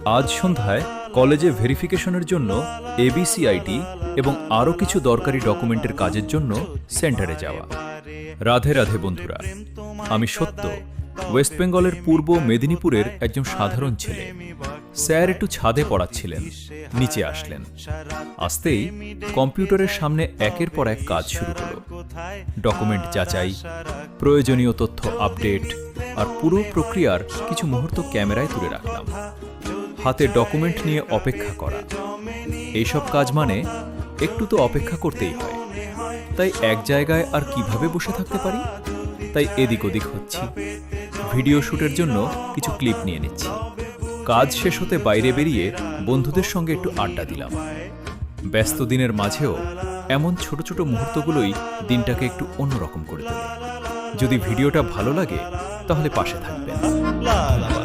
আজ সন্ধ্যায় কলেজে ভেরিফিকেশনের জন্য এবিসিআইটি এবং আরও কিছু দরকারি ডকুমেন্টের কাজের জন্য সেন্টারে যাওয়া। রাধে রাধে বন্ধুরা, আমি সত্য ওয়েস্ট বেঙ্গলের পূর্ব মেদিনীপুরের একজন সাধারণ ছেলে। স্যার একটু ছাদে পড়াচ্ছিলেন, নিচে আসলেন। আসতেই কম্পিউটারের সামনে একের পর এক কাজ শুরু হলো। ডকুমেন্ট যাচাই, প্রয়োজনীয় তথ্য আপডেট আর পুরো প্রক্রিয়ার কিছু মুহূর্ত ক্যামেরায় তুলে রাখলাম। হাতে ডকুমেন্ট নিয়ে অপেক্ষা করা, এইসব কাজ মানে একটু তো অপেক্ষা করতেই হয়। তাই এক জায়গায় আর কিভাবে বসে থাকতে পারি, তাই এদিক ওদিক হচ্ছি। ভিডিও শ্যুটের জন্য কিছু ক্লিপ নিয়ে নিচ্ছি। কাজ শেষ হতে বাইরে বেরিয়ে বন্ধুদের সঙ্গে একটু আড্ডা দিলাম। ব্যস্ত দিনের মাঝেও এমন ছোট ছোট মুহূর্তগুলোই দিনটাকে একটু অন্যরকম করে তোলে। যদি ভিডিওটা ভালো লাগে তাহলে পাশে থাকবেন। ধন্যবাদ।